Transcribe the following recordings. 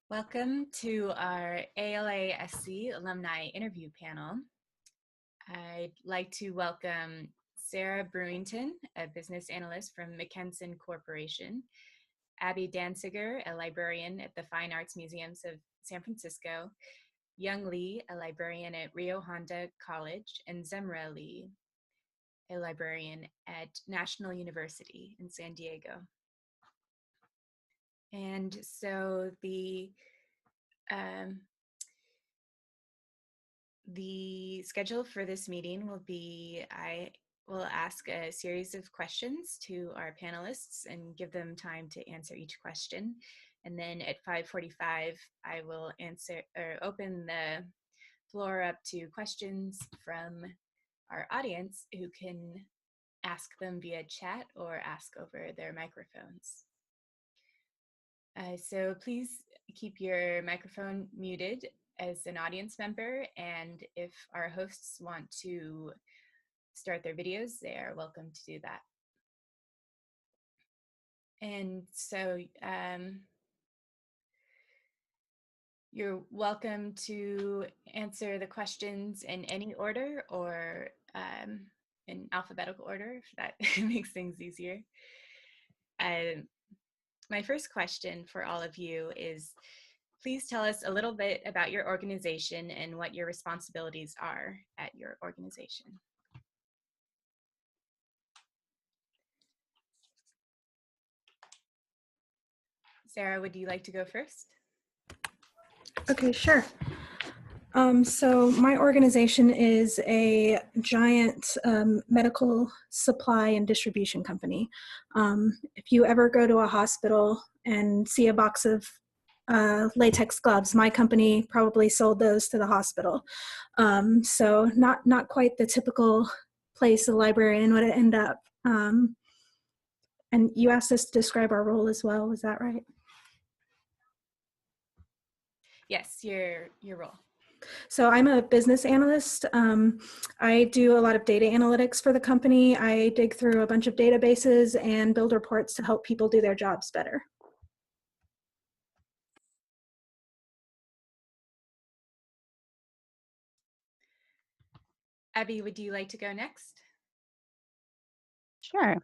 Welcome to our ALASC alumni interview panel. I'd like to welcome Sara Brewington, a business analyst from McKesson Corporation, Abbi Dansiger, a librarian at the Fine Arts Museums of San Francisco, Young Lee, a librarian at Rio Hondo College, and Zemirah Lee, a librarian at National University in San Diego. And so the schedule for this meeting will be, I will ask a series of questions to our panelists and give them time to answer each question. And then at 5:45, I will open the floor up to questions from our audience who can ask them via chat or ask over their microphones. So please keep your microphone muted as an audience member, and if our hosts want to start their videos, they are welcome to do that. And so you're welcome to answer the questions in any order or in alphabetical order, if that makes things easier. My first question for all of you is, please tell us a little bit about your organization and what your responsibilities are at your organization. Sara, would you like to go first? Okay, sure. So my organization is a giant medical supply and distribution company. If you ever go to a hospital and see a box of latex gloves, my company probably sold those to the hospital. So not quite the typical place a librarian would end up. And you asked us to describe our role as well, is that right? Yes, your role. So I'm a business analyst. I do a lot of data analytics for the company. I dig through a bunch of databases and build reports to help people do their jobs better. Abbi, would you like to go next? Sure.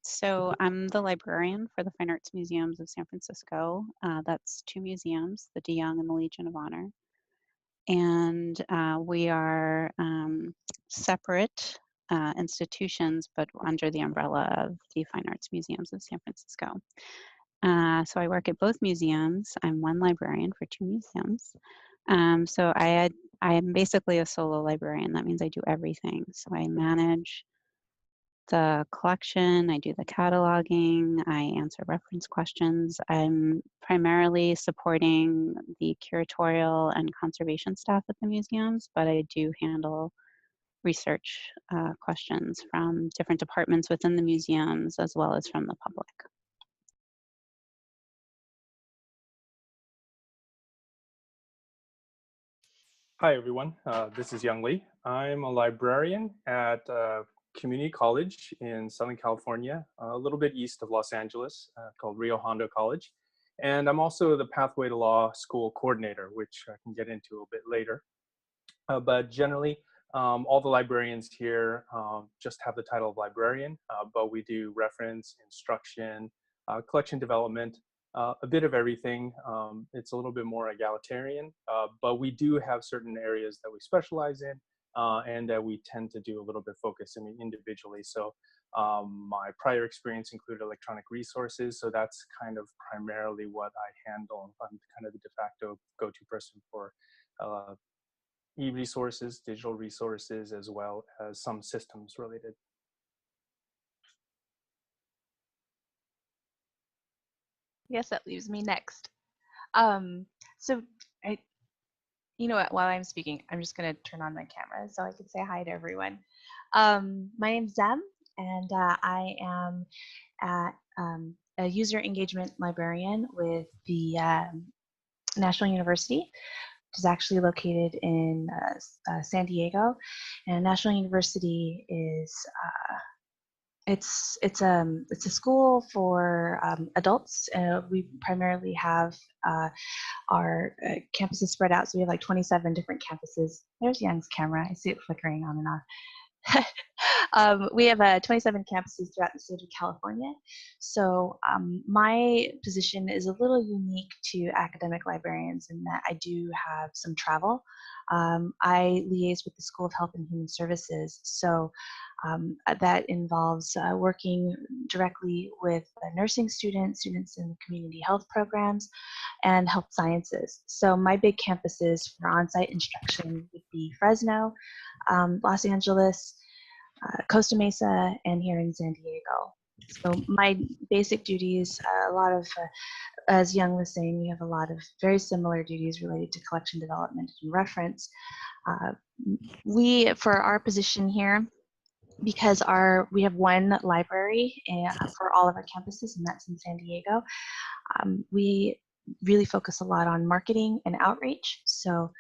So I'm the librarian for the Fine Arts Museums of San Francisco. That's two museums, the De Young and the Legion of Honor. And we are separate institutions, but under the umbrella of the Fine Arts Museums of San Francisco. So I work at both museums. I'm one librarian for two museums. So I am basically a solo librarian. That means I do everything. So I manage the collection, I do the cataloging, I answer reference questions. I'm primarily supporting the curatorial and conservation staff at the museums, but I do handle research questions from different departments within the museums as well as from the public. Hi, everyone. This is Young Lee. I'm a librarian at community college in Southern California, a little bit east of Los Angeles, called Rio Hondo College. And I'm also the Pathway to Law School coordinator, which I can get into a bit later. But generally, all the librarians here just have the title of librarian, but we do reference, instruction, collection development, a bit of everything. It's a little bit more egalitarian, but we do have certain areas that we specialize in, and that we tend to do a little bit focusing individually. So my prior experience included electronic resources, so that's kind of primarily what I handle. I'm kind of the de facto go-to person for e-resources, digital resources, as well as some systems related. I guess that leaves me next. You know what, while I'm speaking, I'm just gonna turn on my camera so I can say hi to everyone. My name's Zem, and I am a user engagement librarian with the National University, which is actually located in San Diego. And National University is it's a school for adults. We primarily have our campuses spread out, so we have like 27 different campuses. There's Young's camera. I see it flickering on and off. We have 27 campuses throughout the state of California. So my position is a little unique to academic librarians in that I do have some travel. I liaise with the School of Health and Human Services. So that involves working directly with nursing students in the community health programs, and health sciences. So my big campuses for on-site instruction would be Fresno, Los Angeles, Costa Mesa, and here in San Diego. So my basic duties, a lot of, as Young was saying, we have a lot of very similar duties related to collection, development, and reference. For our position here, because we have one library for all of our campuses, and that's in San Diego, we really focus a lot on marketing and outreach. So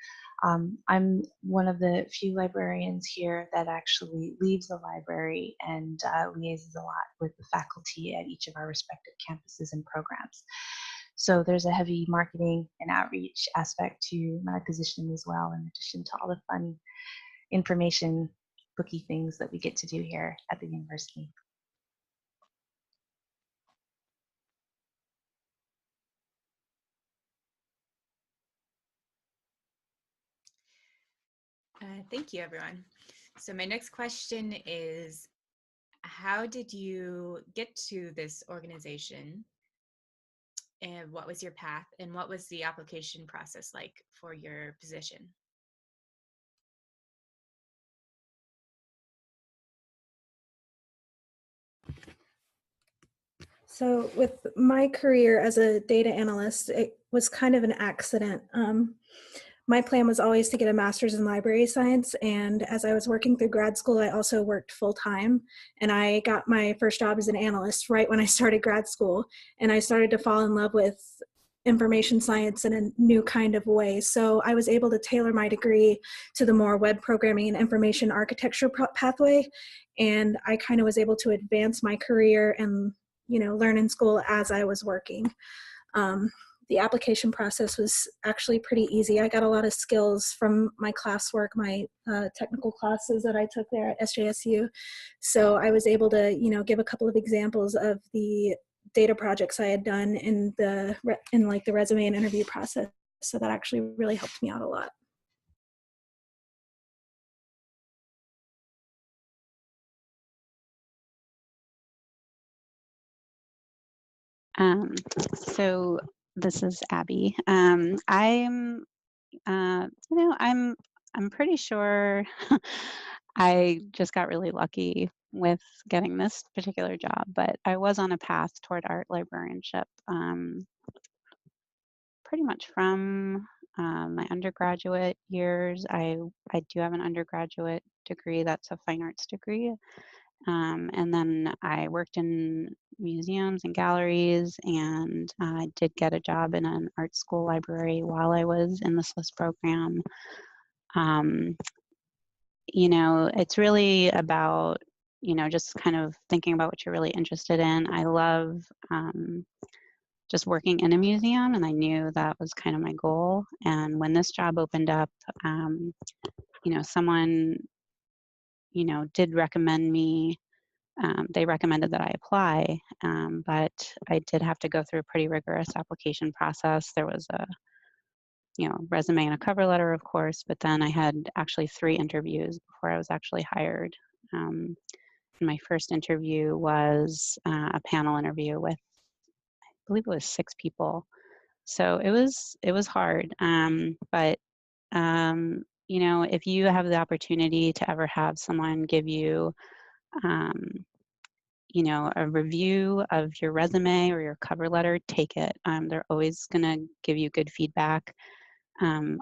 I'm one of the few librarians here that actually leaves the library and liaises a lot with the faculty at each of our respective campuses and programs. So there's a heavy marketing and outreach aspect to my position as well, in addition to all the fun information booky things that we get to do here at the university. Thank you, everyone. So my next question is, how did you get to this organization? And what was your path? And what was the application process like for your position? So with my career as a data analyst, it was kind of an accident. My plan was always to get a master's in library science, and as I was working through grad school, I also worked full-time, and I got my first job as an analyst right when I started grad school, and I started to fall in love with information science in a new kind of way. So I was able to tailor my degree to the more web programming and information architecture pathway, and I kind of was able to advance my career and learn in school as I was working. The application process was actually pretty easy. I got a lot of skills from my classwork, my technical classes that I took there at SJSU. So I was able to, give a couple of examples of the data projects I had done in the resume and interview process. So that actually really helped me out a lot. So this is Abby. I'm pretty sure I just got really lucky with getting this particular job, but I was on a path toward art librarianship pretty much from my undergraduate years. I do have an undergraduate degree that's a fine arts degree. And then I worked in museums and galleries, and I did get a job in an art school library while I was in the SLIS program. It's really about, just kind of thinking about what you're really interested in. I love just working in a museum, and I knew that was kind of my goal. And when this job opened up, someone, did recommend me. They recommended that I apply, but I did have to go through a pretty rigorous application process. There was a, resume and a cover letter, of course, but then I had actually 3 interviews before I was actually hired. My first interview was a panel interview with, I believe it was 6 people. So it was hard, but if you have the opportunity to ever have someone give you a review of your resume or your cover letter, take it. They're always going to give you good feedback.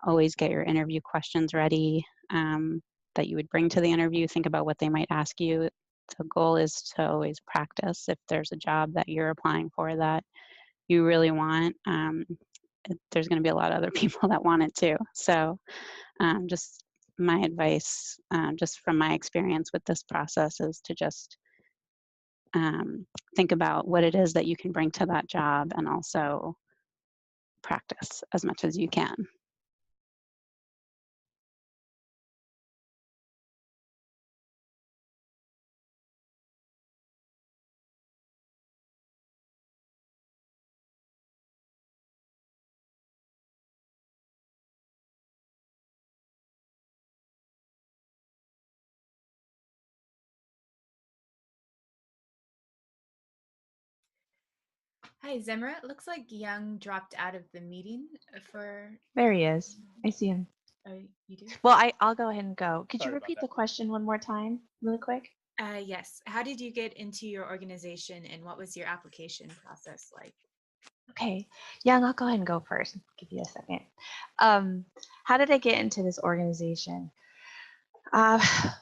Always get your interview questions ready that you would bring to the interview. Think about what they might ask you. The goal is to always practice. If there's a job that you're applying for that you really want, there's going to be a lot of other people that want it too. So just my advice, just from my experience with this process, is to just think about what it is that you can bring to that job, and also practice as much as you can. Hi, Zemirah. It looks like Young dropped out of the meeting for. There he is. I see him. Oh, you do? Well, I'll go ahead and go. Could you Sorry about repeat that. the question one more time, really quick? Yes. How did you get into your organization, and what was your application process like? Okay, Young, I'll go ahead and go first. Give you a second. How did I get into this organization?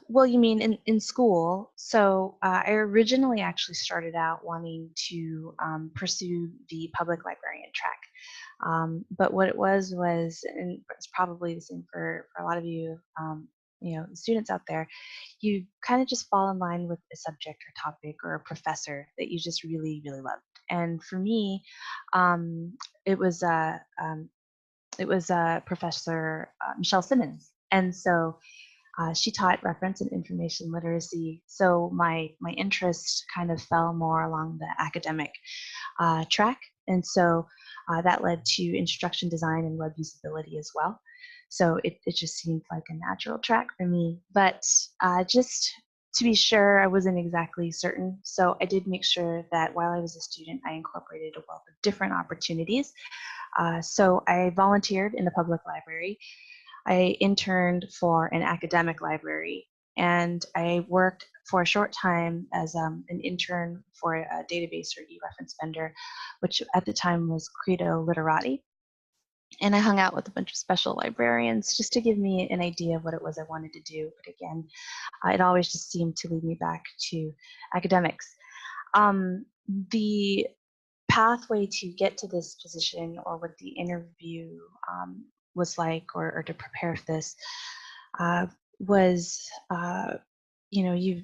Well, you mean in school. So I originally actually started out wanting to pursue the public librarian track. But what it was, and it's probably the same for a lot of you, students out there, you kind of just fall in line with a subject or topic or a professor that you just really, really loved. And for me, um, it was Professor Michelle Simmons. And so she taught reference and information literacy, so my interest kind of fell more along the academic track, and so that led to instruction design and web usability as well. So it just seemed like a natural track for me. But just to be sure, I wasn't exactly certain, so I did make sure that while I was a student, I incorporated a wealth of different opportunities. So I volunteered in the public library. I interned for an academic library, and I worked for a short time as an intern for a database or e-reference vendor, which at the time was Credo Literati. And I hung out with a bunch of special librarians just to give me an idea of what it was I wanted to do. But again, it always just seemed to lead me back to academics. The pathway to get to this position, or what the interview was like, or to prepare for this, was you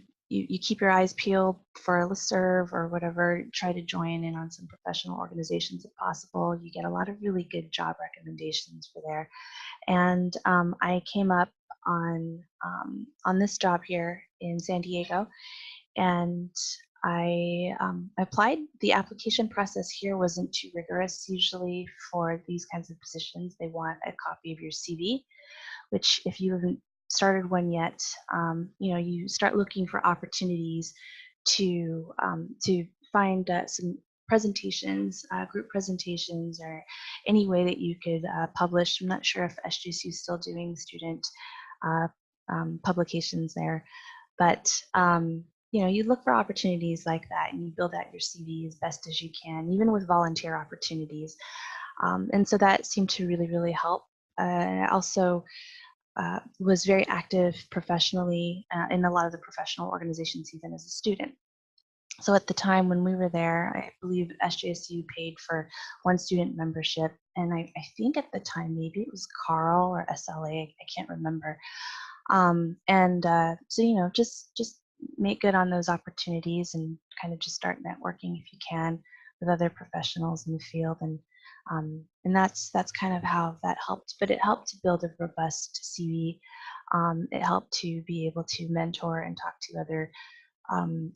keep your eyes peeled for a listserv or whatever, try to join in on some professional organizations if possible. You get a lot of really good job recommendations for there. And I came up on this job here in San Diego, and I applied. The application process here wasn't too rigorous. Usually for these kinds of positions, they want a copy of your CV, which if you haven't started one yet, you start looking for opportunities to find some presentations, group presentations, or any way that you could publish. I'm not sure if SJSU is still doing student publications there, but you look for opportunities like that, and you build out your CV as best as you can, even with volunteer opportunities. And so that seemed to really, really help. I also was very active professionally in a lot of the professional organizations, even as a student. So at the time when we were there, I believe SJSU paid for one student membership, and I think at the time maybe it was Carl or SLA, I can't remember. So just make good on those opportunities, and kind of just start networking if you can with other professionals in the field, and that's kind of how that helped. But it helped to build a robust CV. It helped to be able to mentor and talk to other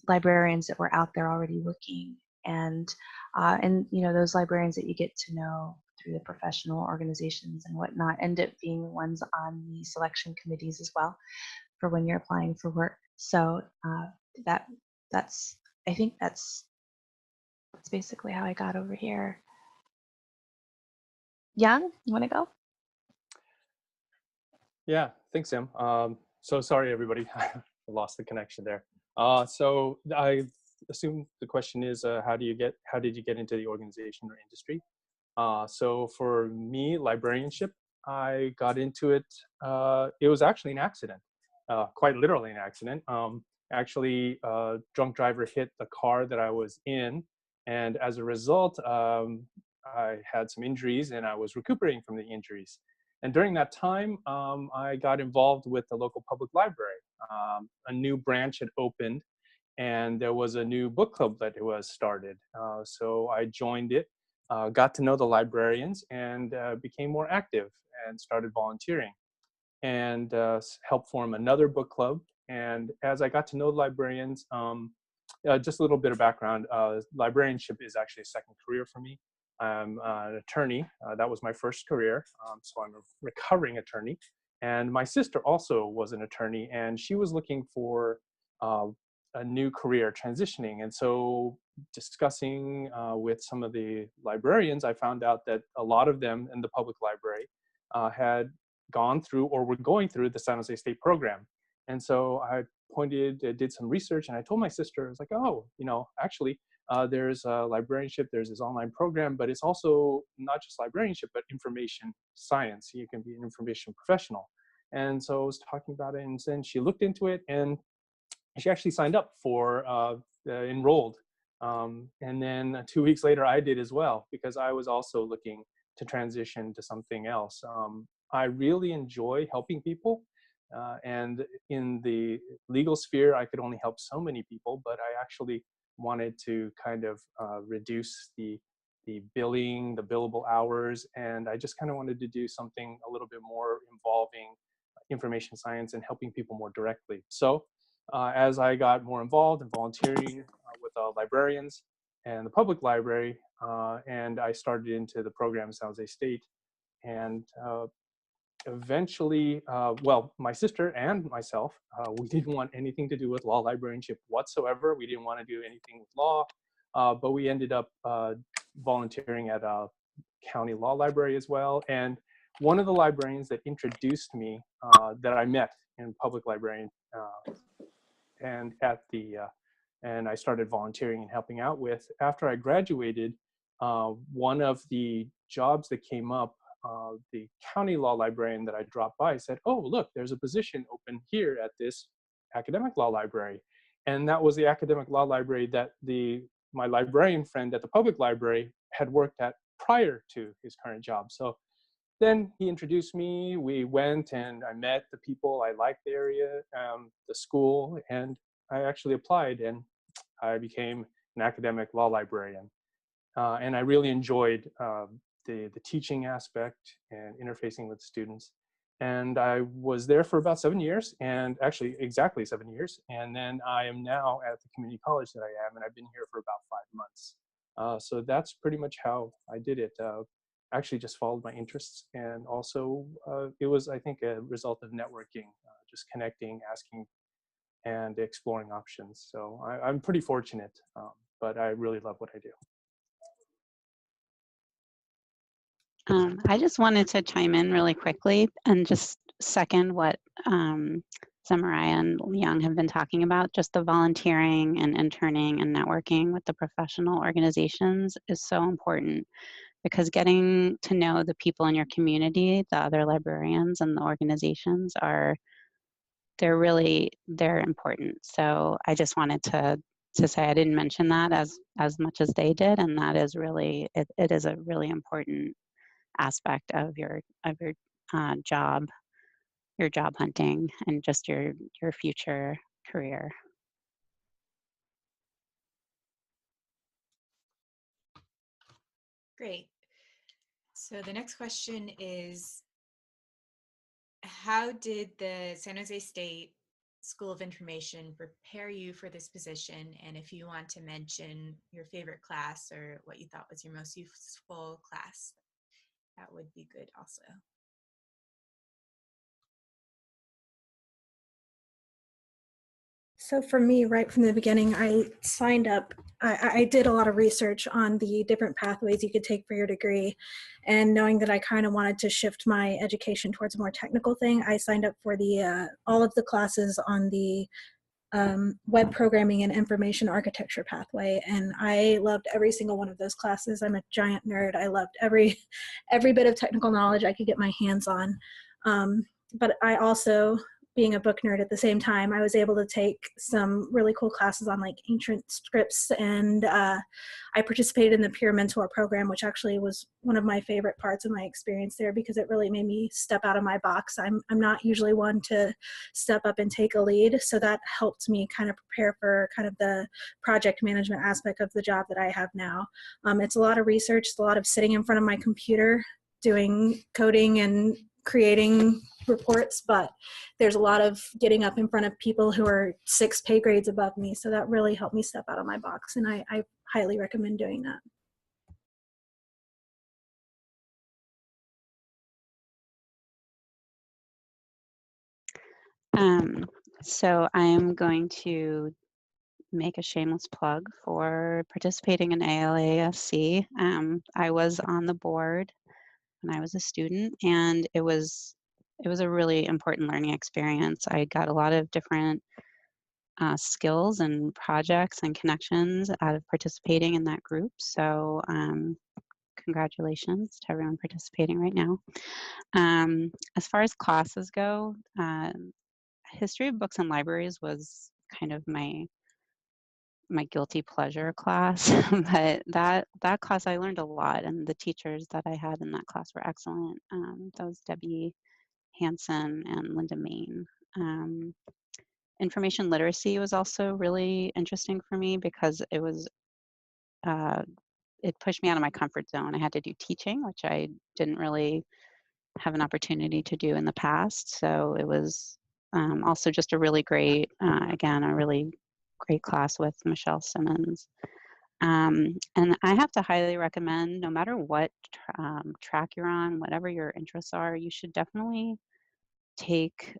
librarians that were out there already looking, and those librarians that you get to know through the professional organizations and whatnot end up being the ones on the selection committees as well for when you're applying for work. So that's basically how I got over here. Young, you want to go? Yeah, thanks, Sam. So sorry, everybody, I lost the connection there. So I assume the question is, how did you get into the organization or industry? So for me, librarianship, I got into it. It was actually an accident, quite literally an accident. Actually, a drunk driver hit the car that I was in, and as a result, I had some injuries, and I was recuperating from the injuries. And during that time, I got involved with the local public library. A new branch had opened, and there was a new book club that was started. So I joined it, got to know the librarians, and became more active and started volunteering, and helped form another book club. And as I got to know the librarians, just a little bit of background, librarianship is actually a second career for me. I'm an attorney. That was my first career, so I'm a recovering attorney. And my sister also was an attorney, and she was looking for a new career, transitioning. And so discussing with some of the librarians, I found out that a lot of them in the public library had gone through or were going through the San Jose State program. And so I did some research, and I told my sister, I was like, oh, actually, there's librarianship, there's this online program, but it's also not just librarianship, but information science. You can be an information professional. And so I was talking about it, and then she looked into it, and she actually signed up for, enrolled. And then 2 weeks later, I did as well, because I was also looking to transition to something else. I really enjoy helping people. And in the legal sphere, I could only help so many people, but I actually wanted to kind of reduce the billing, the billable hours, and I just kind of wanted to do something a little bit more involving information science and helping people more directly. So as I got more involved in volunteering with librarians and the public library, and I started into the program at San Jose State, and eventually, well, my sister and myself, we didn't want anything to do with law librarianship whatsoever. We didn't want to do anything with law, but we ended up volunteering at a county law library as well. And one of the librarians that introduced me, that I met in public librarian, and and I started volunteering and helping out with, after I graduated, one of the jobs that came up, the county law librarian that I dropped by said, oh, look, there's a position open here at this academic law library. And that was the academic law library that my librarian friend at the public library had worked at prior to his current job. So then he introduced me, we went, and I met the people. I liked the area, the school, and I actually applied, and I became an academic law librarian. And I really enjoyed the teaching aspect and interfacing with students. And I was there for about 7 years, and actually exactly 7 years. And then I am now at the community college that I am, and I've been here for about 5 months. So that's pretty much how I did it. Actually just followed my interests, and also it was, I think, a result of networking, just connecting, asking, and exploring options. So I'm pretty fortunate, but I really love what I do. I just wanted to chime in really quickly and just second what Zemirah and Young have been talking about. Just the volunteering and interning and networking with the professional organizations is so important, because getting to know the people in your community, the other librarians and the organizations, they're important. So I just wanted to say I didn't mention that as much as they did, and that is really, it is a really important aspect of your job hunting and just your future career. Great. So the next question is, how did the San Jose State School of Information prepare you for this position? And if you want to mention your favorite class or what you thought was your most useful class, that would be good also. So for me, right from the beginning, I signed up. I did a lot of research on the different pathways you could take for your degree, and knowing that I kind of wanted to shift my education towards a more technical thing, I signed up for the all of the classes on the web programming and information architecture pathway, and I loved every single one of those classes. I'm a giant nerd. I loved every bit of technical knowledge I could get my hands on. But I also being a book nerd at the same time, I was able to take some really cool classes on like ancient scripts, and I participated in the peer mentor program, which actually was one of my favorite parts of my experience there because it really made me step out of my box. I'm not usually one to step up and take a lead, so that helped me kind of prepare for kind of the project management aspect of the job that I have now. It's a lot of research, it's a lot of sitting in front of my computer doing coding and creating reports, but there's a lot of getting up in front of people who are 6 pay grades above me. So that really helped me step out of my box, and I highly recommend doing that. So I am going to make a shameless plug for participating in ALASC. I was on the board when I was a student, and it was a really important learning experience. I got a lot of different skills and projects and connections out of participating in that group. So congratulations to everyone participating right now. As far as classes go, history of books and libraries was kind of my guilty pleasure class, but that class I learned a lot, and the teachers that I had in that class were excellent. That was Debbie Hansen and Linda Main. Information literacy was also really interesting for me because it was it pushed me out of my comfort zone. I had to do teaching, which I didn't really have an opportunity to do in the past. So it was also just a really great, again, a really great class with Michelle Simmons. And I have to highly recommend, no matter what track you're on, whatever your interests are, you should definitely take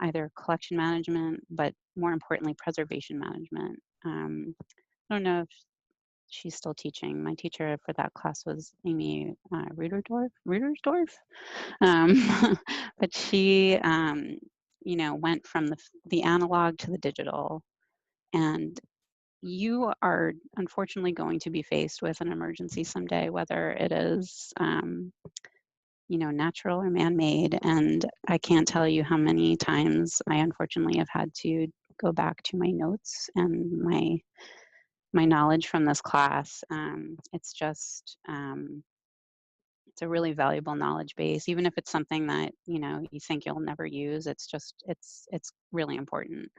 either collection management, but more importantly, preservation management. I don't know if she's still teaching. My teacher for that class was Amy Rudersdorf. But she, you know, went from the analog to the digital, and you are unfortunately going to be faced with an emergency someday, whether it is, you know, natural or man-made. And I can't tell you how many times I unfortunately have had to go back to my notes and my knowledge from this class. It's just, it's a really valuable knowledge base, even if it's something that, you know, you think you'll never use. It's just, it's really important.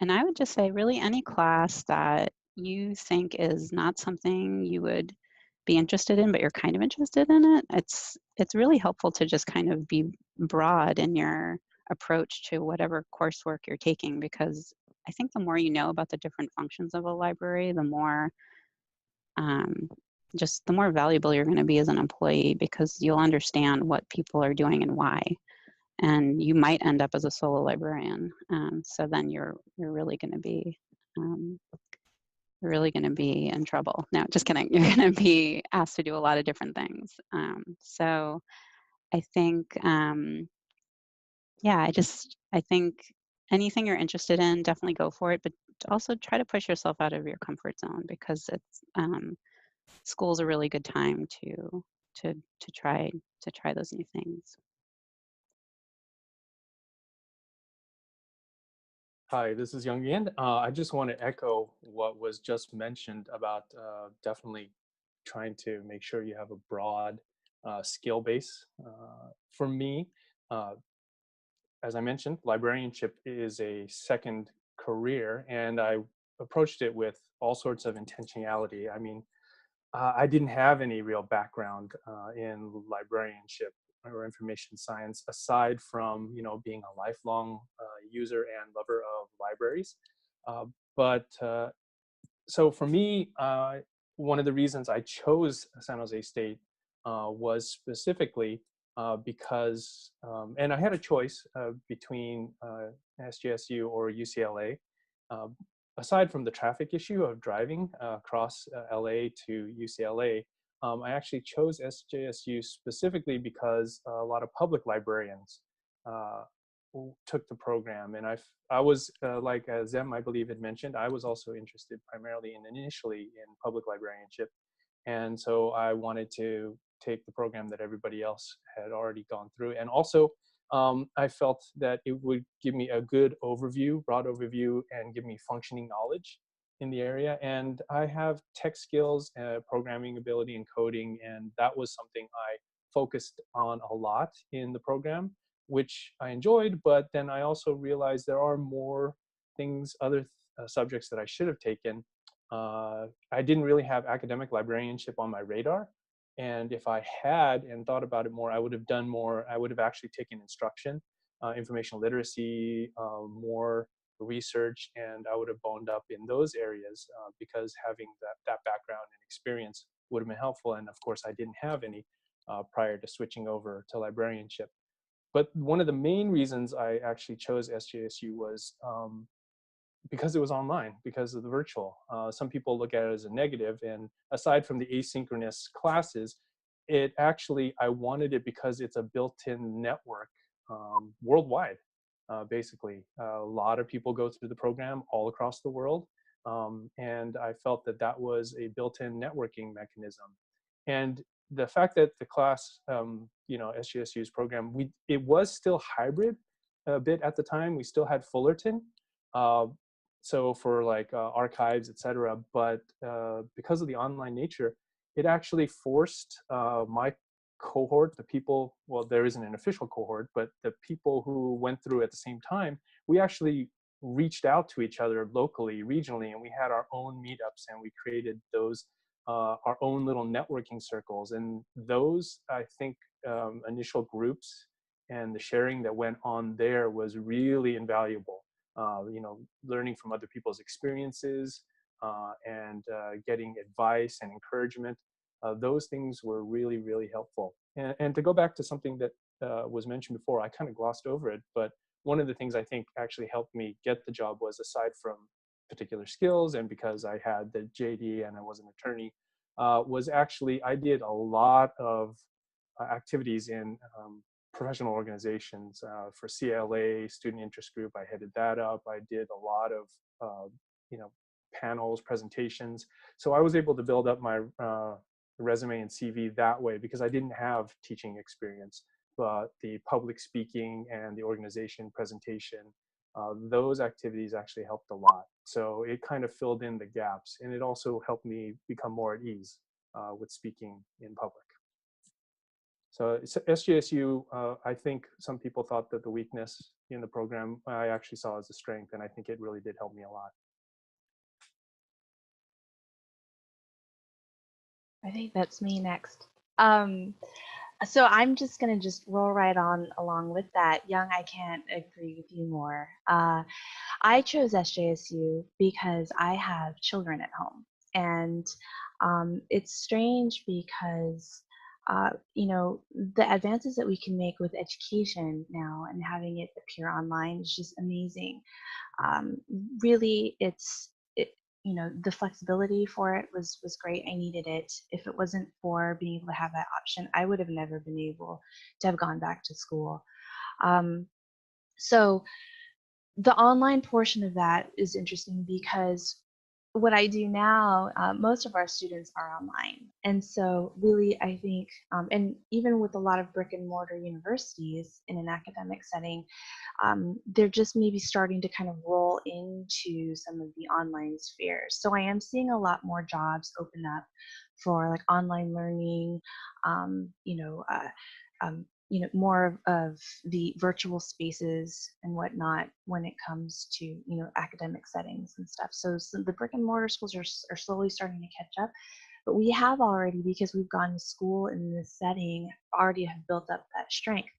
And I would just say really any class that you think is not something you would be interested in, but you're kind of interested in it, it's really helpful to just kind of be broad in your approach to whatever coursework you're taking, because I think the more you know about the different functions of a library, the more just the more valuable you're going to be as an employee, because you'll understand what people are doing and why. And you might end up as a solo librarian. So then you're really going to be in trouble. No, just kidding. You're going to be asked to do a lot of different things. So I think, yeah, I think anything you're interested in, definitely go for it. But also try to push yourself out of your comfort zone, because it's school's a really good time to try those new things. Hi, this is Young Yan. I just want to echo what was just mentioned about definitely trying to make sure you have a broad skill base. For me, as I mentioned, librarianship is a second career, and I approached it with all sorts of intentionality. I mean, I didn't have any real background in librarianship or information science, aside from, you know, being a lifelong user and lover of libraries. So for me, one of the reasons I chose San Jose State was specifically because, and I had a choice between SJSU or UCLA. Aside from the traffic issue of driving across LA to UCLA, I actually chose SJSU specifically because a lot of public librarians took the program, and I was like Zem, I believe, had mentioned, I was also interested primarily and initially in public librarianship, and so I wanted to take the program that everybody else had already gone through. And also, I felt that it would give me a good overview, broad overview, and give me functioning knowledge in the area. And I have tech skills, programming ability, and coding, and that was something I focused on a lot in the program, which I enjoyed. But then I also realized there are more things, other subjects that I should have taken. I didn't really have academic librarianship on my radar. And if I had and thought about it more, I would have done more. I would have actually taken instruction, information literacy, more research, and I would have boned up in those areas because having that background and experience would have been helpful. And of course, I didn't have any prior to switching over to librarianship. But one of the main reasons I actually chose SJSU was because it was online, because of the virtual. Some people look at it as a negative, and aside from the asynchronous classes, it actually, I wanted it because it's a built-in network worldwide, basically. A lot of people go through the program all across the world, and I felt that that was a built-in networking mechanism. And the fact that the class, SJSU's program, it was still hybrid a bit at the time. We still had Fullerton, so for like archives, etc. But because of the online nature, it actually forced my cohort, the people, well, there isn't an official cohort, but the people who went through at the same time, we actually reached out to each other locally, regionally, and we had our own meetups, and we created those, our own little networking circles. And those, I think, initial groups and the sharing that went on there was really invaluable. Learning from other people's experiences and getting advice and encouragement. Those things were really, really helpful. And to go back to something that was mentioned before, I kind of glossed over it, but one of the things I think actually helped me get the job was, aside from particular skills and because I had the JD and I was an attorney, was actually I did a lot of activities in professional organizations. For CLA, Student Interest Group, I headed that up. I did a lot of panels, presentations. So I was able to build up my resume and CV that way because I didn't have teaching experience, but the public speaking and the organization presentation, those activities actually helped a lot. So it kind of filled in the gaps, and it also helped me become more at ease with speaking in public. So SJSU, I think some people thought that the weakness in the program, I actually saw as a strength, and I think it really did help me a lot. I think that's me next. So I'm just going to roll right on along with that. Young, I can't agree with you more. I chose SJSU because I have children at home. And it's strange because, the advances that we can make with education now and having it appear online is just amazing. Really, the flexibility for it was great. I needed it. If it wasn't for being able to have that option, I would have never been able to have gone back to school. So the online portion of that is interesting because what I do now, most of our students are online. And so really, I think, and even with a lot of brick and mortar universities in an academic setting, they're just maybe starting to kind of roll into some of the online spheres. So I am seeing a lot more jobs open up for like online learning, more of the virtual spaces and whatnot when it comes to, academic settings and stuff. So the brick and mortar schools are slowly starting to catch up, but we have already, because we've gone to school in this setting, already have built up that strength.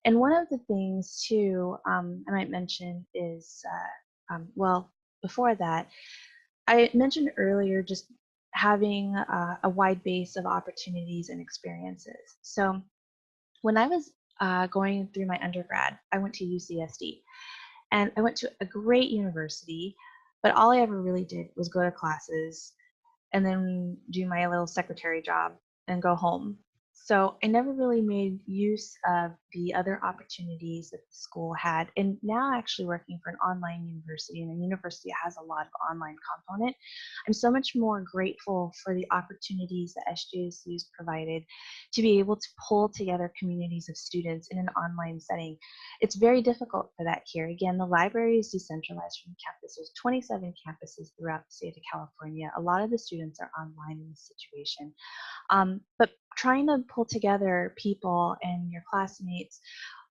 And one of the things too, I might mention is, before that, I mentioned earlier just having a wide base of opportunities and experiences. So when I was going through my undergrad, I went to UCSD, and I went to a great university, but all I ever really did was go to classes and then do my little secretary job and go home. So I never really made use of the other opportunities that the school had. And now actually working for an online university, and a university that has a lot of online component, I'm so much more grateful for the opportunities that SJSU's provided to be able to pull together communities of students in an online setting. It's very difficult for that here. Again, the library is decentralized from the campus. There's 27 campuses throughout the state of California. A lot of the students are online in this situation. But trying to pull together people and your classmates,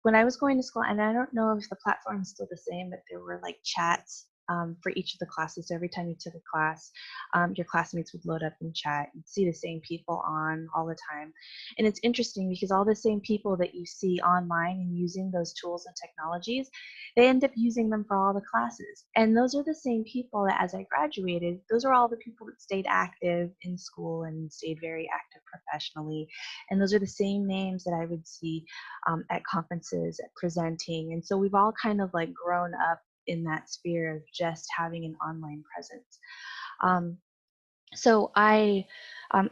when I was going to school, and I don't know if the platform is still the same, but there were like chats for each of the classes. So every time you took a class, your classmates would load up and chat. You'd see the same people on all the time. And it's interesting because all the same people that you see online and using those tools and technologies, they end up using them for all the classes. And those are the same people that as I graduated, those are all the people that stayed active in school and stayed very active professionally. And those are the same names that I would see at conferences, at presenting. And so we've all kind of like grown up in that sphere of just having an online presence. So I,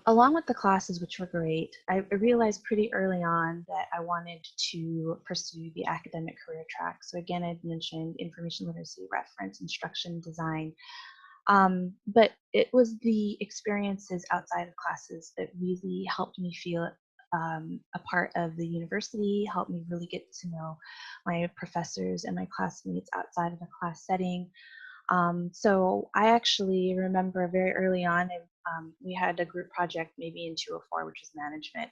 along with the classes, which were great, I realized pretty early on that I wanted to pursue the academic career track. So again, I'd mentioned information literacy, reference, instruction, design. But it was the experiences outside of classes that really helped me feel a part of the university, helped me really get to know my professors and my classmates outside of a class setting. So I actually remember very early on, we had a group project maybe in 204, which was management.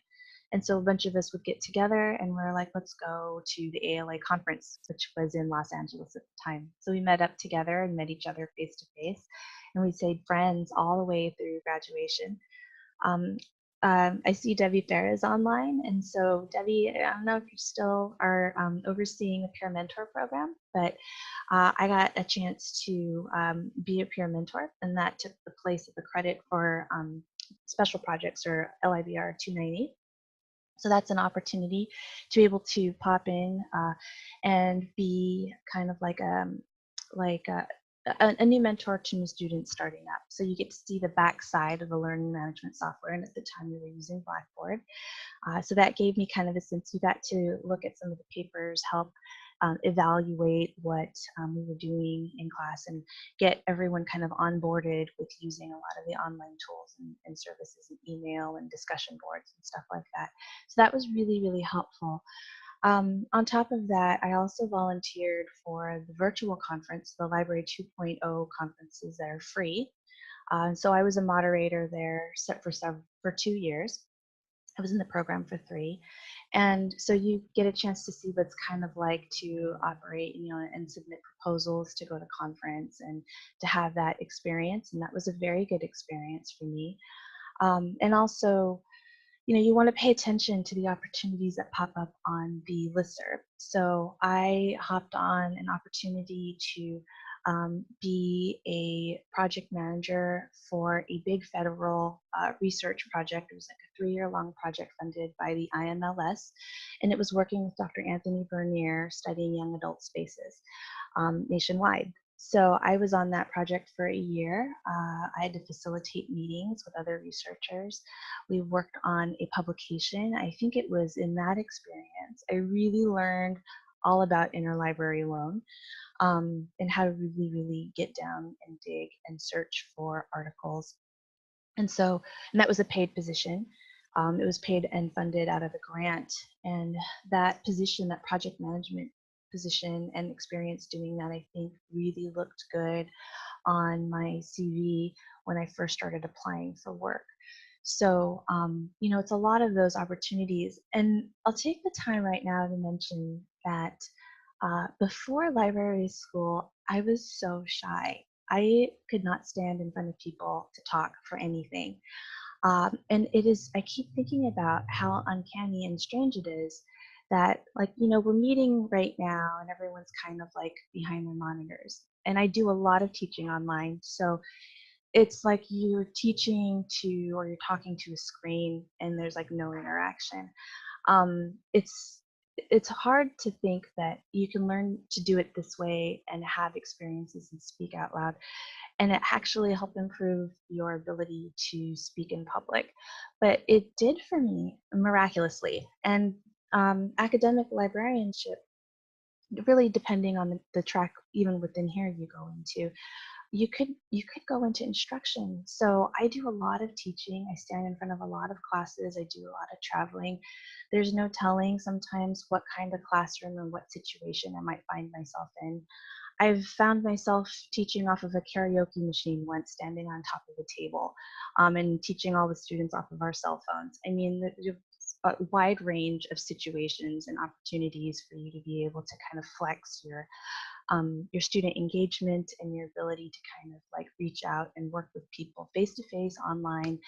And so a bunch of us would get together and we're like, let's go to the ALA conference, which was in Los Angeles at the time. So we met up together and met each other face to face. And we stayed friends all the way through graduation. I see Debbie Ferris online. And so Debbie, I don't know if you still are overseeing the peer mentor program, but I got a chance to be a peer mentor, and that took the place of the credit for special projects, or LIBR 290. So that's an opportunity to be able to pop in and be kind of like a new mentor to new students starting up. So you get to see the backside of the learning management software, and at the time we were using Blackboard. So that gave me kind of a sense. You got to look at some of the papers, help evaluate what we were doing in class, and get everyone kind of onboarded with using a lot of the online tools and services and email and discussion boards and stuff like that. So that was really, really helpful. On top of that, I also volunteered for the virtual conference, the Library 2.0 conferences that are free. So I was a moderator there for 2 years. I was in the program for 3. And so you get a chance to see what's kind of like to operate, and submit proposals to go to conference and to have that experience. And that was a very good experience for me. And also, you want to pay attention to the opportunities that pop up on the listserv. So I hopped on an opportunity to be a project manager for a big federal research project. It was like a 3-year-long project funded by the IMLS, and it was working with Dr. Anthony Bernier studying young adult spaces nationwide. So I was on that project for a year. I had to facilitate meetings with other researchers. We worked on a publication. I think it was in that experience I really learned all about interlibrary loan and how to really, really get down and dig and search for articles. And that was a paid position. It was paid and funded out of a grant. And that position, that project management position and experience doing that, I think really looked good on my CV when I first started applying for work. So, it's a lot of those opportunities. And I'll take the time right now to mention that before library school, I was so shy. I could not stand in front of people to talk for anything. And I keep thinking about how uncanny and strange it is that, we're meeting right now and everyone's kind of like behind their monitors. And I do a lot of teaching online. So it's like you're teaching to, or you're talking to a screen and there's like no interaction. it's hard to think that you can learn to do it this way and have experiences and speak out loud, and it actually helped improve your ability to speak in public. But it did for me miraculously. And academic librarianship, really depending on the track, even within here you go into, you could go into instruction. So I do a lot of teaching. I stand in front of a lot of classes. I do a lot of traveling. There's no telling sometimes what kind of classroom and what situation I might find myself in. I've found myself teaching off of a karaoke machine once, standing on top of a table, and teaching all the students off of our cell phones. I mean, there's a wide range of situations and opportunities for you to be able to kind of flex your student engagement and your ability to kind of like reach out and work with people face to face, online.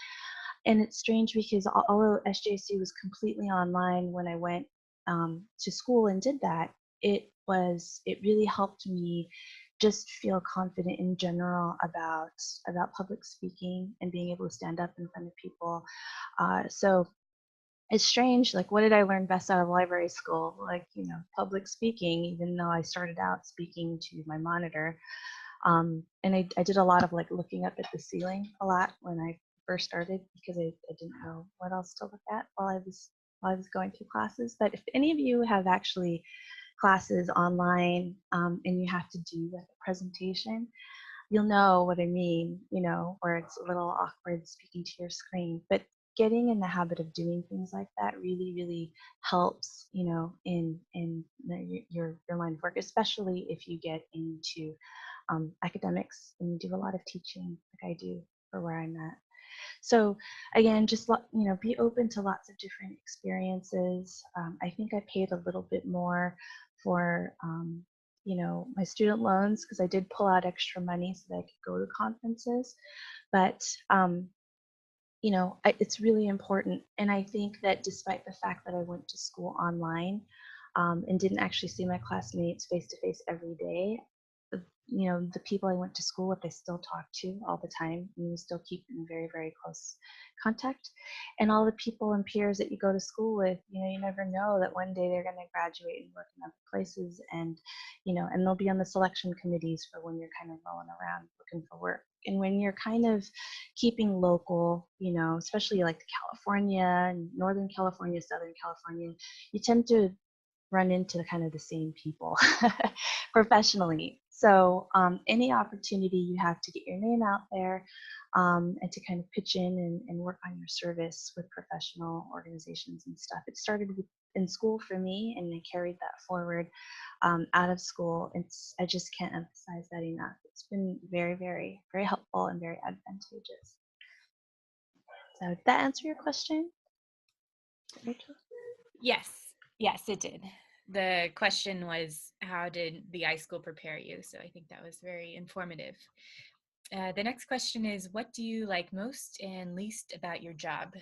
And it's strange because although SJSU was completely online when I went to school and did that, it really helped me just feel confident in general about public speaking and being able to stand up in front of people. So it's strange, like, what did I learn best out of library school? Like, you know, public speaking, even though I started out speaking to my monitor. And I did a lot of like looking up at the ceiling a lot when I first started, because I didn't know what else to look at while I was going through classes. But if any of you have actually classes online and you have to do like a presentation, you'll know what I mean, you know, where it's a little awkward speaking to your screen. But getting in the habit of doing things like that really, really helps, you know, in your line of work, especially if you get into academics and you do a lot of teaching like I do for where I'm at. So again, just, you know, be open to lots of different experiences. I think I paid a little bit more for you know, my student loans, because I did pull out extra money so that I could go to conferences. But you know, it's really important. And I think that despite the fact that I went to school online and didn't actually see my classmates face to face every day, you know, the people I went to school with, I still talk to all the time, and we still keep in very, very close contact. And all the people and peers that you go to school with, you know, you never know that one day they're going to graduate and work in other places, and, you know, and they'll be on the selection committees for when you're kind of rolling around looking for work. And when you're kind of keeping local, you know, especially like California, Northern California, Southern California, you tend to run into kind of the same people professionally. So any opportunity you have to get your name out there and to kind of pitch in and work on your service with professional organizations and stuff. It started in school for me, and I carried that forward out of school. I just can't emphasize that enough. It's been very, very, very helpful and very advantageous. So did that answer your question, Rachel? Yes, it did. The question was, how did the iSchool prepare you? So I think that was very informative. The next question is, what do you like most and least about your job?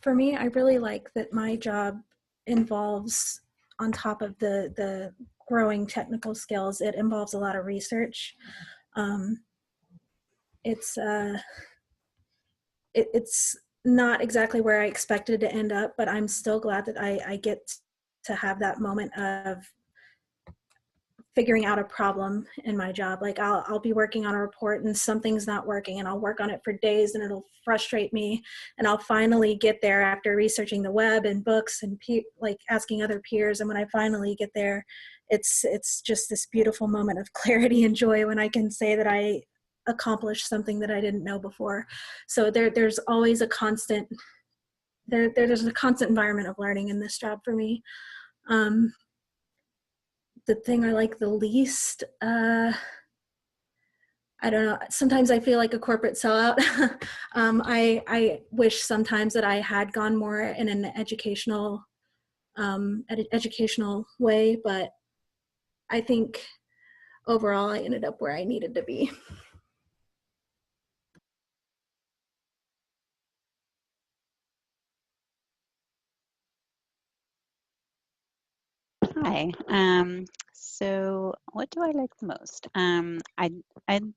For me, I really like that my job involves, on top of the growing technical skills, it involves a lot of research. It's not exactly where I expected to end up, but I'm still glad that I get to have that moment of figuring out a problem in my job. Like I'll be working on a report and something's not working, and I'll work on it for days and it'll frustrate me, and I'll finally get there after researching the web and books and like asking other peers. And when I finally get there, it's just this beautiful moment of clarity and joy when I can say that I accomplished something that I didn't know before. So there's always a constant, there's a constant environment of learning in this job for me. The thing I like the least, I don't know, sometimes I feel like a corporate sellout. I wish sometimes that I had gone more in an educational way, but I think overall I ended up where I needed to be. Hi. So what do I like the most? I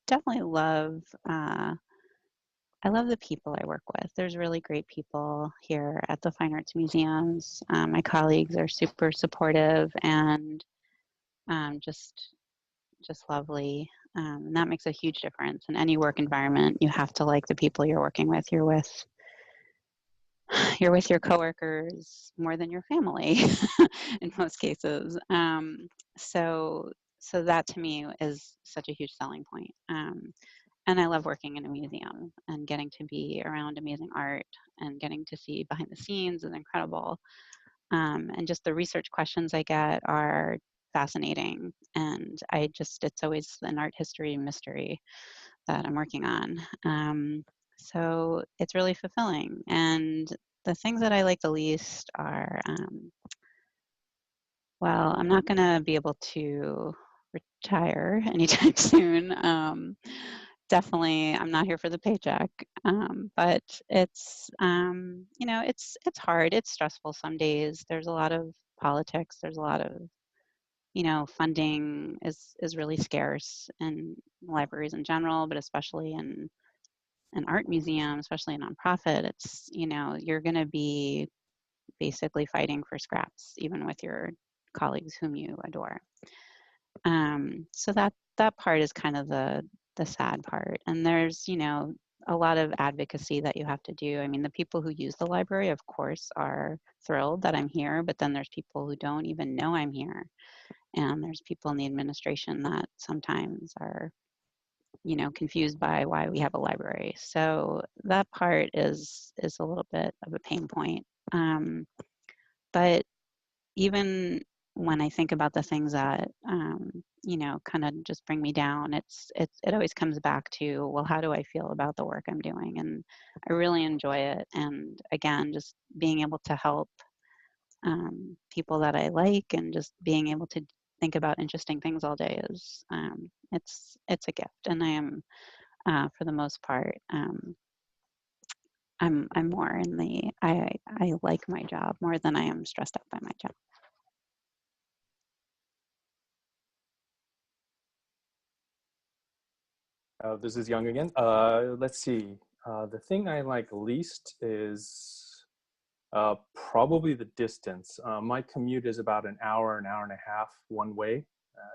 definitely love I love the people I work with. There's really great people here at the Fine Arts Museums. My colleagues are super supportive and just lovely. And that makes a huge difference in any work environment. You have to like the people you're working with. You're with your coworkers more than your family in most cases. So that to me is such a huge selling point. And I love working in a museum and getting to be around amazing art and getting to see behind the scenes is incredible. And just the research questions I get are fascinating. And it's always an art history mystery that I'm working on. So it's really fulfilling. And the things that I like the least are, well, I'm not going to be able to retire anytime soon. Definitely, I'm not here for the paycheck, but it's, it's hard. It's stressful some days. There's a lot of politics. There's a lot of, funding is really scarce in libraries in general, but especially in an art museum, especially a nonprofit. It's, you're going to be basically fighting for scraps, even with your colleagues whom you adore. So that part is kind of the sad part. And there's, a lot of advocacy that you have to do. I mean, the people who use the library, of course, are thrilled that I'm here, but then there's people who don't even know I'm here. And there's people in the administration that sometimes are, confused by why we have a library. So that part is a little bit of a pain point. But even when I think about the things that, kind of just bring me down, it always comes back to, well, how do I feel about the work I'm doing? And I really enjoy it. And again, just being able to help people that I like and just being able to think about interesting things all day is, it's a gift. And I am, for the most part, I'm more in the, I like my job more than I am stressed out by my job. This is Young again. Let's see. The thing I like least is probably the distance. My commute is about an hour and a half one way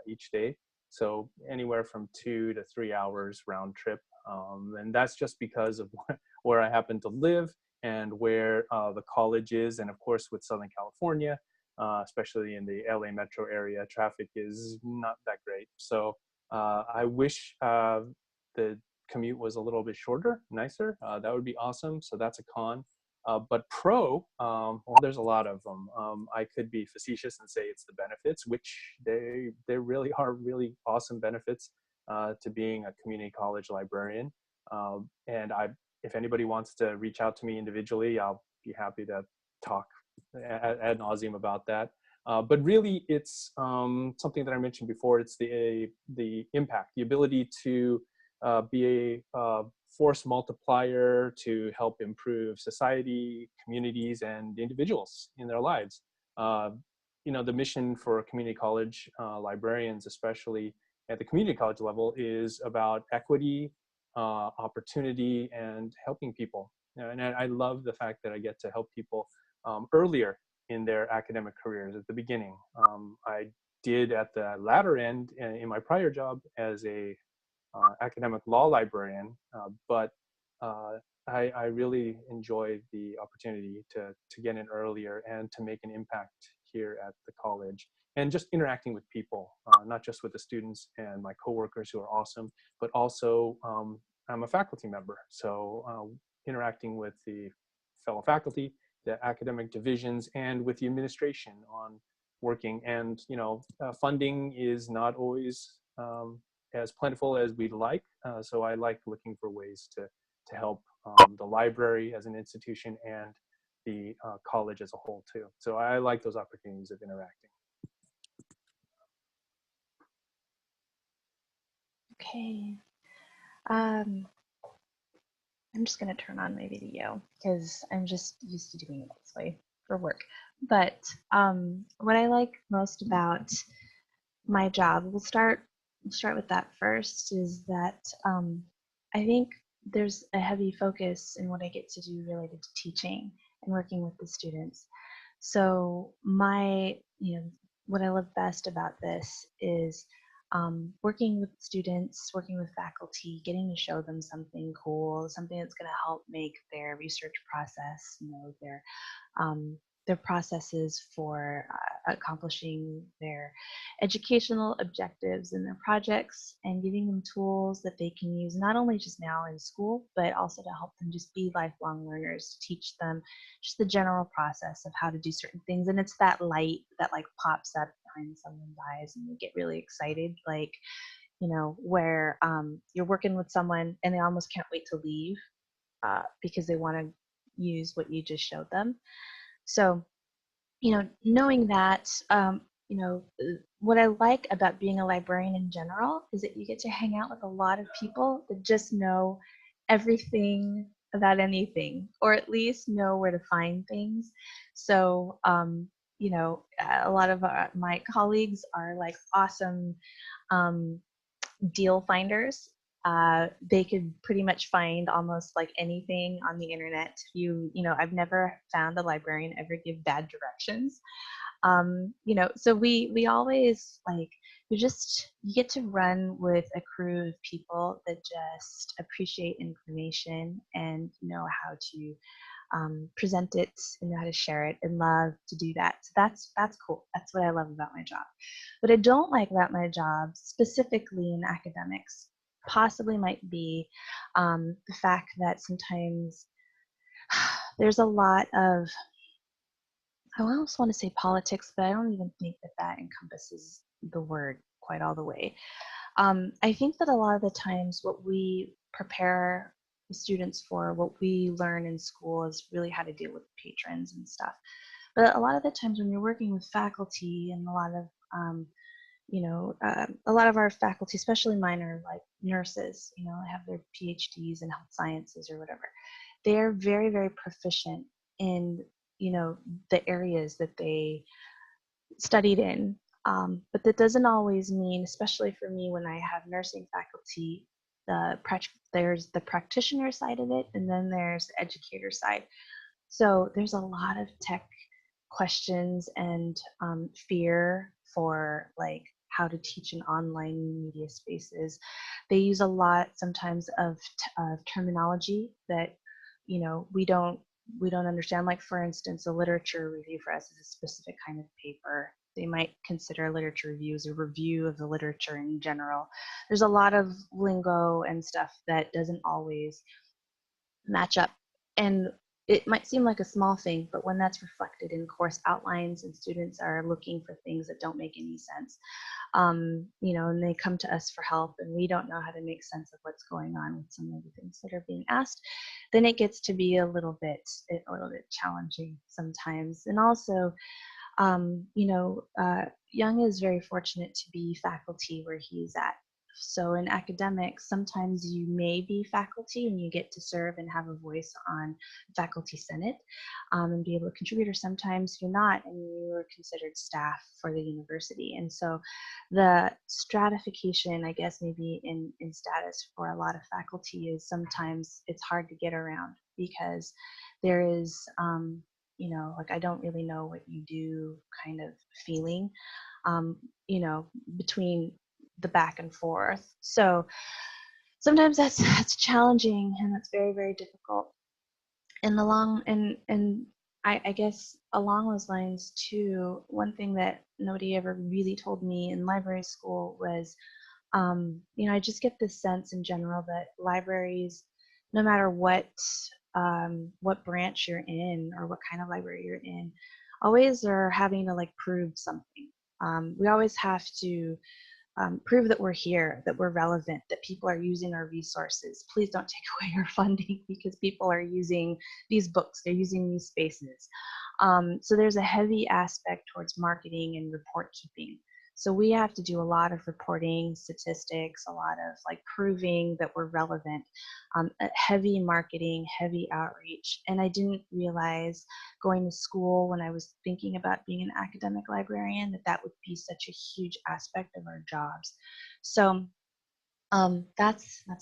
each day. So anywhere from 2 to 3 hours round trip. And that's just because of where I happen to live and where the college is. And of course, with Southern California, especially in the LA metro area, traffic is not that great. So I wish the commute was a little bit shorter, nicer. That would be awesome. So that's a con. But pro, well, there's a lot of them. I could be facetious and say it's the benefits, which they really are really awesome benefits to being a community college librarian. And if anybody wants to reach out to me individually, I'll be happy to talk ad nauseum about that. But really, it's something that I mentioned before. It's the impact, the ability to be a force multiplier to help improve society, communities, and individuals in their lives. The mission for community college librarians, especially at the community college level, is about equity, opportunity, and helping people. And I love the fact that I get to help people earlier in their academic careers at the beginning. I did at the latter end in my prior job as a academic law librarian, but I really enjoy the opportunity to get in earlier and to make an impact here at the college, and just interacting with people, not just with the students and my coworkers who are awesome, but also I'm a faculty member, so interacting with the fellow faculty, the academic divisions, and with the administration on working. And funding is not always as plentiful as we'd like, so I like looking for ways to help the library as an institution and the college as a whole too. So I like those opportunities of interacting. Okay. I'm just going to turn on my video because I'm just used to doing it this way for work. But what I like most about my job, we'll start with that first, is that I think there's a heavy focus in what I get to do related to teaching and working with the students. So what I love best about this is working with students, working with faculty, getting to show them something cool, something that's going to help make their research process, their processes for accomplishing their educational objectives and their projects, and giving them tools that they can use not only just now in school, but also to help them just be lifelong learners, to teach them just the general process of how to do certain things. And it's that light that like pops up behind someone's eyes and they get really excited, like, where you're working with someone and they almost can't wait to leave because they want to use what you just showed them. So, knowing that, what I like about being a librarian in general is that you get to hang out with a lot of people that just know everything about anything, or at least know where to find things. So, a lot of my colleagues are like awesome deal finders. They could pretty much find almost like anything on the internet. I've never found a librarian ever give bad directions. So we always like, you get to run with a crew of people that just appreciate information and know how to present it and know how to share it and love to do that. So that's cool. That's what I love about my job. What I don't like about my job, specifically in academics, possibly might be the fact that sometimes there's a lot of, I almost want to say politics, but I don't even think that encompasses the word quite all the way. I think that a lot of the times what we prepare the students for, what we learn in school, is really how to deal with patrons and stuff. But a lot of the times when you're working with faculty, and a lot of our faculty, especially mine, are like nurses, have their PhDs in health sciences or whatever. They're very, very proficient in, the areas that they studied in. But that doesn't always mean, especially for me when I have nursing faculty, there's the practitioner side of it, and then there's the educator side. So there's a lot of tech questions and fear for like how to teach in online media spaces. They use a lot sometimes of terminology that we don't understand. Like, for instance, a literature review for us is a specific kind of paper. They might consider a literature review as a review of the literature in general. There's a lot of lingo and stuff that doesn't always match up. And it might seem like a small thing, but when that's reflected in course outlines and students are looking for things that don't make any sense, and they come to us for help and we don't know how to make sense of what's going on with some of the things that are being asked, then it gets to be a little bit challenging sometimes. And also, Young is very fortunate to be faculty where he's at. So in academics, sometimes you may be faculty and you get to serve and have a voice on faculty senate and be able to contribute, or sometimes you're not and you are considered staff for the university. And so the stratification, I guess, maybe in status for a lot of faculty is sometimes it's hard to get around, because there is, like, I don't really know what you do kind of feeling, between the back and forth. So sometimes that's challenging, and that's very, very difficult. And I guess along those lines too, one thing that nobody ever really told me in library school was, I just get this sense in general that libraries, no matter what branch you're in or what kind of library you're in, always are having to like prove something. We always have to prove that we're here, that we're relevant, that people are using our resources. Please don't take away our funding, because people are using these books, they're using these spaces. So there's a heavy aspect towards marketing and report keeping. So we have to do a lot of reporting, statistics, a lot of like proving that we're relevant, heavy marketing, heavy outreach. And I didn't realize going to school when I was thinking about being an academic librarian that that would be such a huge aspect of our jobs. So that's another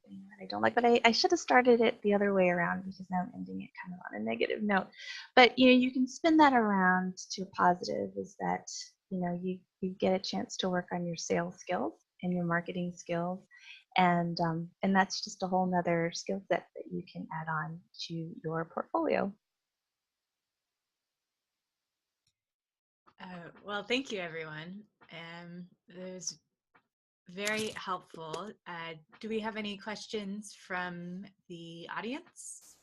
thing that I don't like, but I should have started it the other way around because now I'm ending it kind of on a negative note. But you can spin that around to a positive, is that you get a chance to work on your sales skills and your marketing skills, and that's just a whole nother skill set that you can add on to your portfolio. Well, thank you, everyone. It was very helpful. Do we have any questions from the audience?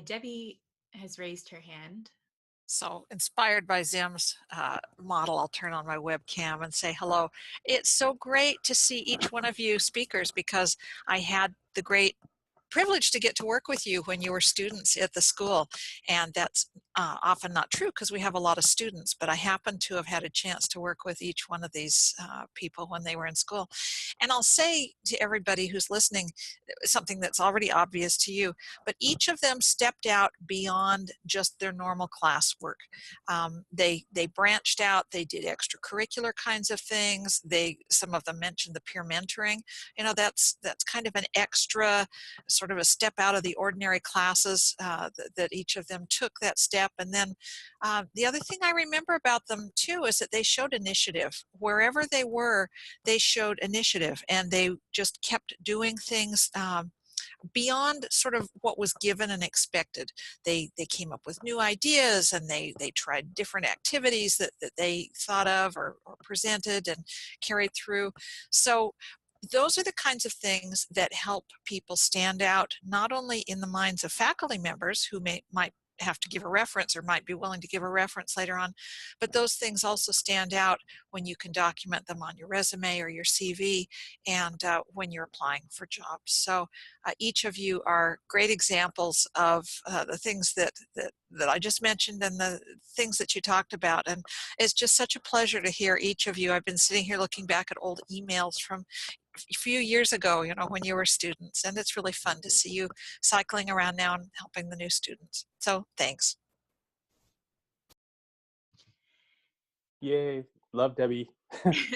Debbie has raised her hand. So inspired by Zim's model, I'll turn on my webcam and say hello. It's so great to see each one of you speakers, because I had the great privilege to get to work with you when you were students at the school, and that's often not true because we have a lot of students, but I happen to have had a chance to work with each one of these people when they were in school. And I'll say to everybody who's listening something that's already obvious to you, but each of them stepped out beyond just their normal classwork. They branched out, they did extracurricular kinds of things. Some of them mentioned the peer mentoring. That's kind of an extra sort of a step out of the ordinary classes that each of them took that step. And then the other thing I remember about them too is that they showed initiative. Wherever they were, they showed initiative, and they just kept doing things beyond sort of what was given and expected. They came up with new ideas, and they tried different activities that they thought of or presented and carried through. So those are the kinds of things that help people stand out, not only in the minds of faculty members who might have to give a reference or might be willing to give a reference later on, but those things also stand out when you can document them on your resume or your CV, and when you're applying for jobs. So each of you are great examples of the things that I just mentioned and the things that you talked about. And it's just such a pleasure to hear each of you. I've been sitting here looking back at old emails from a few years ago, when you were students, and it's really fun to see you cycling around now and helping the new students. So thanks. Yay, love Debbie.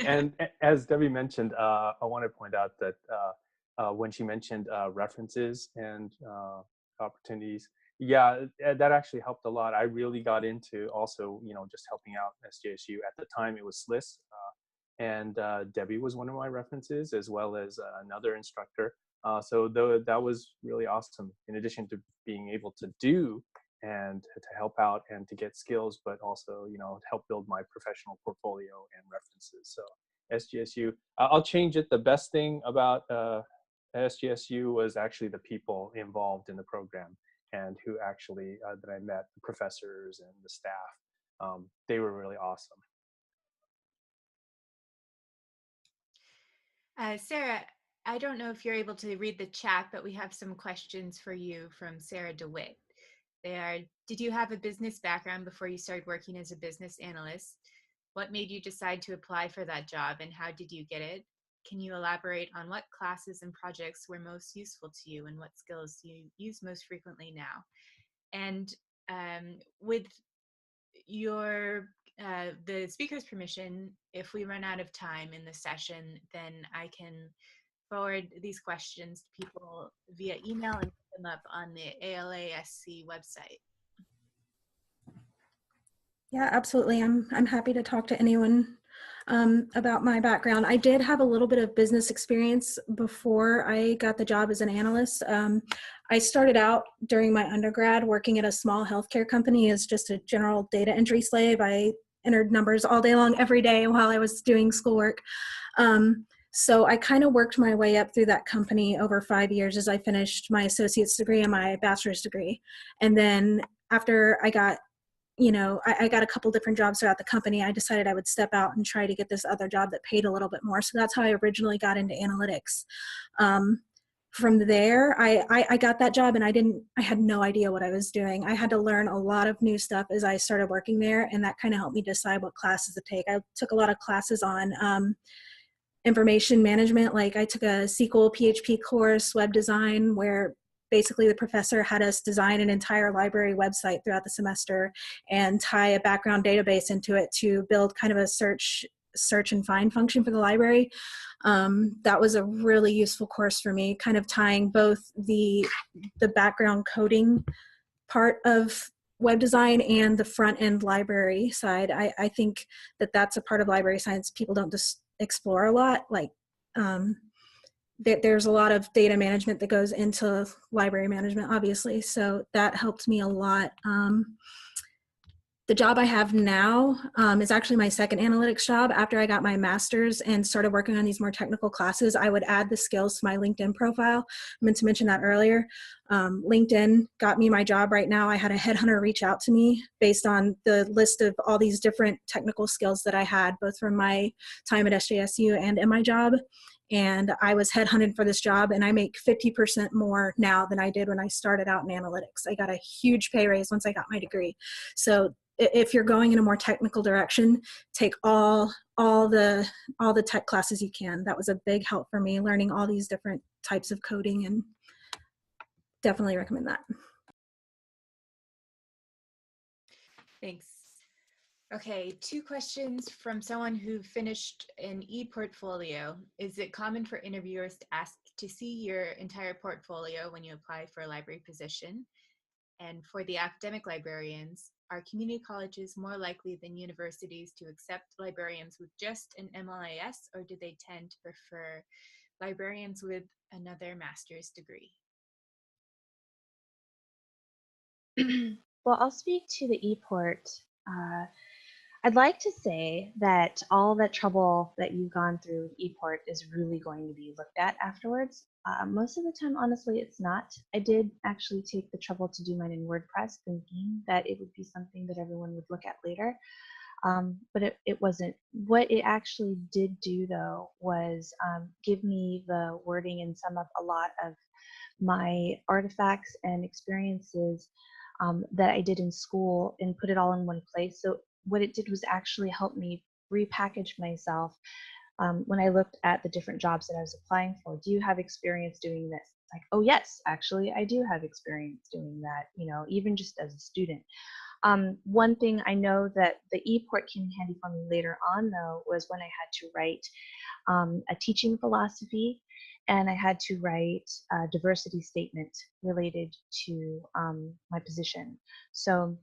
And as Debbie mentioned, I want to point out that when she mentioned references and opportunities, yeah, that actually helped a lot. I really got into also, just helping out SJSU. At the time, it was SLIS. And Debbie was one of my references, as well as another instructor. So that was really awesome, in addition to being able to do and to help out and to get skills, but also, help build my professional portfolio and references. So SJSU, I'll change it. The best thing about SJSU was actually the people involved in the program, and who actually that I met, the professors and the staff. They were really awesome. Sarah, I don't know if you're able to read the chat, but we have some questions for you from Sarah DeWitt. They are: did you have a business background before you started working as a business analyst? What made you decide to apply for that job, and how did you get it? Can you elaborate on what classes and projects were most useful to you, and what skills you use most frequently now? And with your the speaker's permission, if we run out of time in the session, then I can forward these questions to people via email and put them up on the ALASC website. Yeah, absolutely. I'm happy to talk to anyone about my background. I did have a little bit of business experience before I got the job as an analyst. I started out during my undergrad working at a small healthcare company as just a general data entry slave. I entered numbers all day long, every day while I was doing schoolwork. So I kind of worked my way up through that company over 5 years as I finished my associate's degree and my bachelor's degree. And then after I got I got a couple different jobs throughout the company, I decided I would step out and try to get this other job that paid a little bit more. So that's how I originally got into analytics. from there, I got that job and I had no idea what I was doing. I had to learn a lot of new stuff as I started working there, and that kind of helped me decide what classes to take. I took a lot of classes on information management. Like I took a SQL PHP course, web design, where basically the professor had us design an entire library website throughout the semester and tie a background database into it to build kind of a search and find function for the library. That was a really useful course for me, kind of tying both the background coding part of web design and the front end library side. I think that that's a part of library science people don't just explore a lot. Like there's a lot of data management that goes into library management, obviously. So that helped me a lot. The job I have now is actually my second analytics job. After I got my master's and started working on these more technical classes, I would add the skills to my LinkedIn profile. I meant to mention that earlier. LinkedIn got me my job right now. I had a headhunter reach out to me based on the list of all these different technical skills that I had, both from my time at SJSU and in my job. And I was headhunted for this job, and I make 50% more now than I did when I started out in analytics. I got a huge pay raise once I got my degree. So if you're going in a more technical direction, take all the tech classes you can. That was a big help for me, learning all these different types of coding, and definitely recommend that. Thanks. Okay, 2 questions from someone who finished an e-portfolio. Is it common for interviewers to ask to see your entire portfolio when you apply for a library position? And for the academic librarians, are community colleges more likely than universities to accept librarians with just an MLIS, or do they tend to prefer librarians with another master's degree? Well, I'll speak to the Eport. I'd like to say that all that trouble that you've gone through with Eport is really going to be looked at afterwards. Most of the time, honestly, it's not. I did actually take the trouble to do mine in WordPress, thinking that it would be something that everyone would look at later. But it wasn't. What it actually did do, though, was give me the wording and sum up a lot of my artifacts and experiences that I did in school and put it all in one place. So what it did was actually help me repackage myself when I looked at the different jobs that I was applying for. Do you have experience doing this? Like, oh yes, actually I do have experience doing that, you know, even just as a student. One thing I know that the Eport came in handy for me later on, though, was when I had to write a teaching philosophy, and I had to write a diversity statement related to my position. So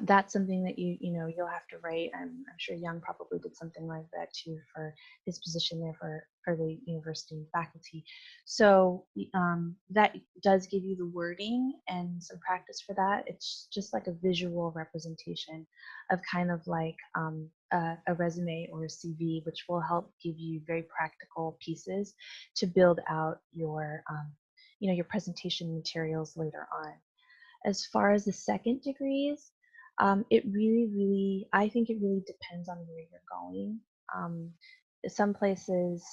that's something that you'll have to write. I'm sure Young probably did something like that too for his position there for the university faculty. So that does give you the wording and some practice for that. It's just like a visual representation of kind of like a resume or a CV, which will help give you very practical pieces to build out your your presentation materials later on. As far as the second degrees, it really, I think it really depends on where you're going. Some places,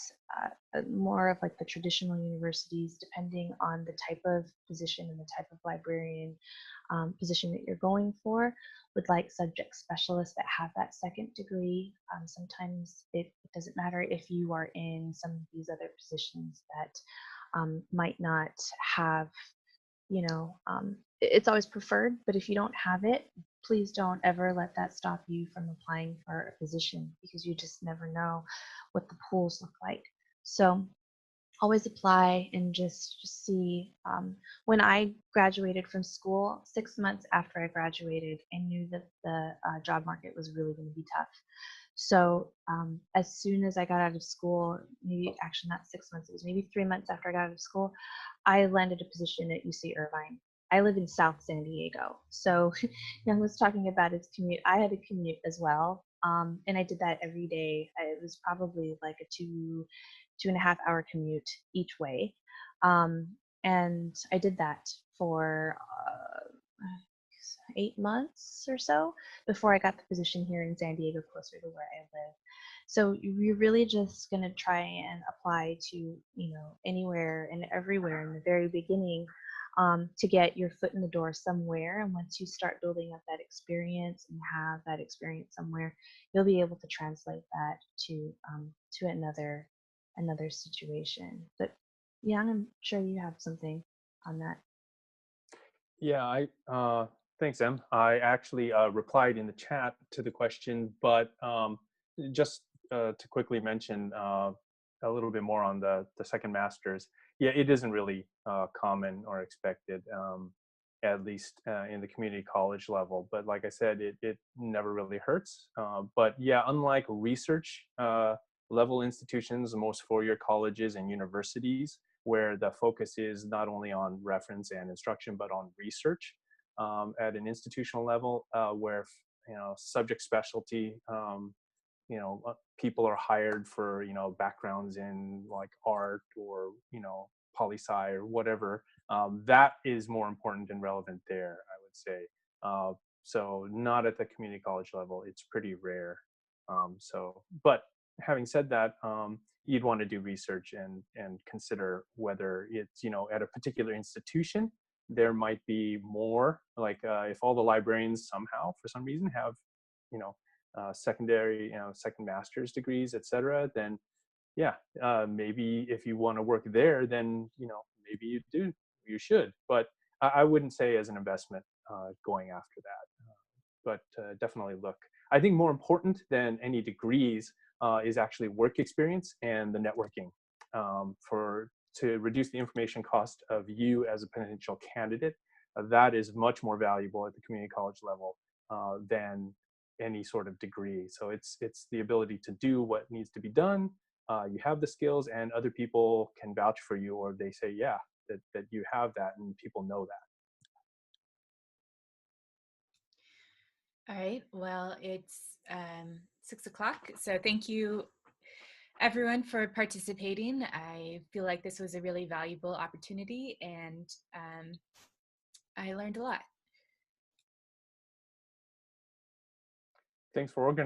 more of like the traditional universities, depending on the type of position and the type of librarian position that you're going for, would like subject specialists that have that second degree. Sometimes it doesn't matter if you are in some of these other positions that might not have, it's always preferred, but if you don't have it, please don't ever let that stop you from applying for a position, because you just never know what the pools look like. So always apply and just see. When I graduated from school, 6 months after I graduated, I knew that the job market was really going to be tough. So as soon as I got out of school, maybe actually not 6 months, it was maybe 3 months after I got out of school, I landed a position at UC Irvine. I live in South San Diego. So Young was talking about his commute. I had a commute as well. And I did that every day. It was probably like a 2.5 hour commute each way. And I did that for 8 months or so before I got the position here in San Diego, closer to where I live. So you're really just going to try and apply to, you know, anywhere and everywhere in the very beginning, to get your foot in the door somewhere. And once you start building up that experience and have that experience somewhere, you'll be able to translate that to another situation. But yeah, I'm sure you have something on that. Yeah, thanks, Em. I actually replied in the chat to the question, but just to quickly mention a little bit more on the second master's. Yeah, it isn't really common or expected, at least in the community college level. But like I said, it never really hurts. But yeah, unlike research level institutions, most four-year colleges and universities, where the focus is not only on reference and instruction, but on research at an institutional level, where, you know, subject specialty, you know, people are hired for, you know, backgrounds in like art or, you know, poli-sci or whatever. That is more important and relevant there, I would say. So not at the community college level, it's pretty rare. But having said that, you'd want to do research and consider whether it's, you know, at a particular institution, there might be more, like if all the librarians somehow, for some reason, have, you know, secondary, you know, second master's degrees, etc., then yeah, maybe if you want to work there, then, you know, maybe you should. But I wouldn't say as an investment going after that. But definitely look. I think more important than any degrees is actually work experience and the networking, to reduce the information cost of you as a potential candidate. That is much more valuable at the community college level than any sort of degree. So it's the ability to do what needs to be done. You have the skills, and other people can vouch for you, or they say, yeah, that you have that, and people know that. All right, well, it's 6 o'clock, so thank you everyone for participating. I feel like this was a really valuable opportunity, and I learned a lot. Thanks for organizing.